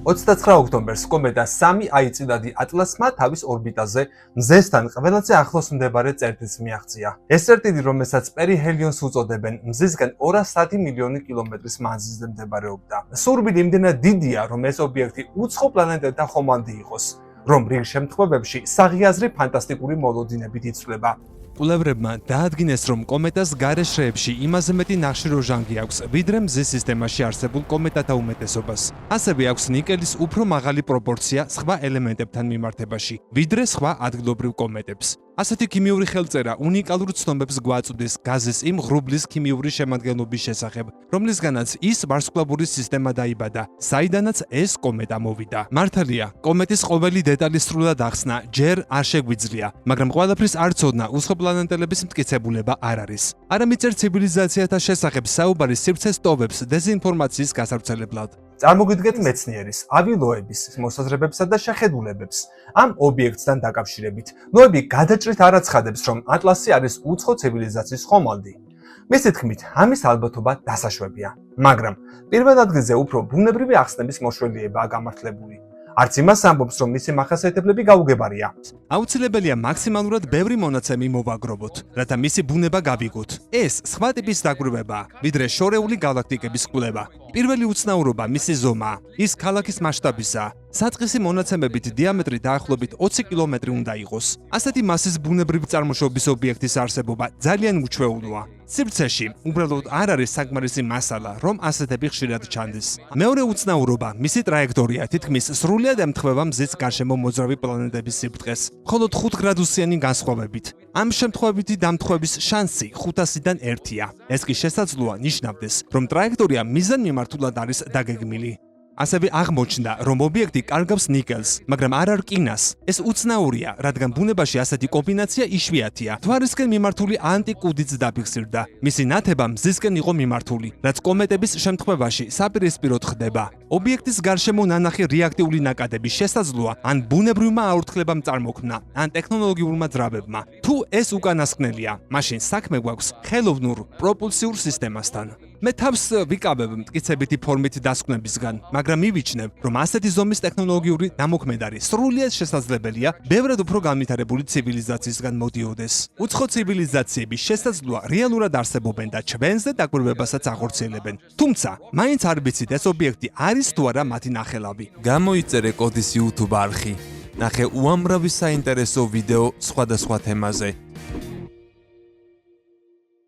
29 ოქტომბერს კომეტა 3i წილადი ატლასმა თავის ორბიტაზე მზესთან ყველაზე ახლოს მდებარე წერტილს მიაღწია. ეს წერტილი, რომელსაც პერიჰელიონს უწოდებენ, მზისგან 210 მილიონი კილომეტრის მანძილზე მდებარეობდა. სურვილი იმდენად დიდია, რომ ეს ობიექტი უცხო პლანეტებთან ხომანდი იყოს, რომ რიგ შემთხვევებში საღიაზრი ფანტასტიკური მოლოდინებით იცვლება. კვლევრებმა დაადგინეს, რომ კომეტას გარე შრეებში იმაზე მეტი ნახშირორჟანგი აქვს, ვიდრე მზის სისტემაში არსებულ კომეტათა უმეტესობას. ასევე აქვს ნიკელის უფრო მაღალი პროპორცია სხვა ელემენტებთან მიმართებაში, ვიდრე სხვა ადგილობრივ კომეტებს. ასეთი ქიმიური ხელწერა უნიკალურ ცნობებს გვაწვდის გაზის იმ ღრუბლის ქიმიური შემადგენლობის შესახებ, რომლისგანაც ის ვარსკვლავური სისტემა დაიბადა, საიდანაც ეს კომეტა მოვიდა. მართალია, კომეტის ყოველი დეტალი სრულად ახსნა ჯერ არ შეგვიძლია, მაგრამ ყველაფრის არ ცოდნა უცხოპლანეტელების მტკიცებულება არ არის. არა მიწერ ცივილიზაციათა შესახებ საუბარი სივრცეს ტოვებს დეზინფორმაციის გასავრცელებლად. წარმოგვიდგეთ მეცნიერის, ავილოების, მოსაზრებებსა და შეხედულებებს ამ ობიექტთან დაკავშირებით. ნოები გადაჭრით არ აცხადებს, რომ ატლასი არის უცხო ცივილიზაციის ხომალდი. მისი თქმით, ამის ალბათობა დასაშვებია, მაგრამ პირველ ადგილზე უფრო ბუნებრივი ახსნების მოშველიებაა გამართლებული. არც იმას ამბობს, რომ მისი მახასიათებლები გაუგებარია. აუცილებელია მაქსიმალურად ბევრი მონაცემი მოვაგროვოთ, რათა მისი ბუნება გავიგოთ. ეს სხვა ტიპის დაკვირვებაა, ვიდრე შორეული გალაქტიკების კვლევა. პირველი უცნაურობა მისი ზომაა, ის ქალაქის მასშტაბისაა. საწყისი მონაცემებით დიამეტრი დაახლოებით 20 კილომეტრი უნდა იყოს. ასეთი მასის ბუნებრივი წარმოშობის ობიექტის არსებობა ძალიან უჩვეულოა. სივრცეში უბრალოდ არ არის საკმარისი მასალა, რომ ასეთები ხშირად ჩანდეს. მეორე უცნაურობა მისი ტრაექტორია თითქმის სრულად ემთხვევა მზის გარშემო მოძრავი პლანეტების სიბრტყეს, მხოლოდ 5 გრადუსიანი განსხვავებით. ამ შემთხვევითი დამთხვევის შანსი 500-დან 1-ია. ეს კი შესაძლოა ნიშნავდეს, რომ ტრაექტორია მიზან მიმართულად არის დაგეგმილი. ასევე აღმოჩნდა, რომ ობიექტი კარგავს ნიკელს, მაგრამ არ რკინას. ეს უცნაურია, რადგან ბუნებაში ასეთი კომბინაცია იშვიათია. მთვარისკენ მიმართული ანტიკუდიც დაფიქსირდა. მისი ნათება მზისკენ იყო მიმართული, რაც კომეტების შემთხვევაში საპირისპიროდ ხდება. ობიექტის გარშემო ნანახი რეაქტიული ნაკადები შესაძლოა ან ბუნებრივმა აორთქლებამ წარმოქმნა, ან ტექნოლოგიურმა ძრავებმა. თუ ეს უკანასკნელია, მაშინ საქმე გვაქვს ხელოვნურ პროპულსიურ სისტემასთან. მე თავს ვიკავებ მტკიცებითი ფორმით დასკვნებისგან, მაგრამ მივიჩნევ, რომ ასეთი ზომის ტექნოლოგიური დამოქმედარი სრულიად შესაძლებელია ბევრად უფრო განვითარებული ცივილიზაციისგან მოდიოდეს. უცხო ცივილიზაციები შესაძლოა რეალურად არსებობენ და ჩვენზე დაკვირვებასაც ახორციელებენ. თუმცა, მაინც არ ვიცით ეს ობიექტი არის თუ არა მათი ნახელავი. გამოიწერე კოდის YouTube არხი. ნახე უამრავი საინტერესო ვიდეო სხვადასხვა თემაზე.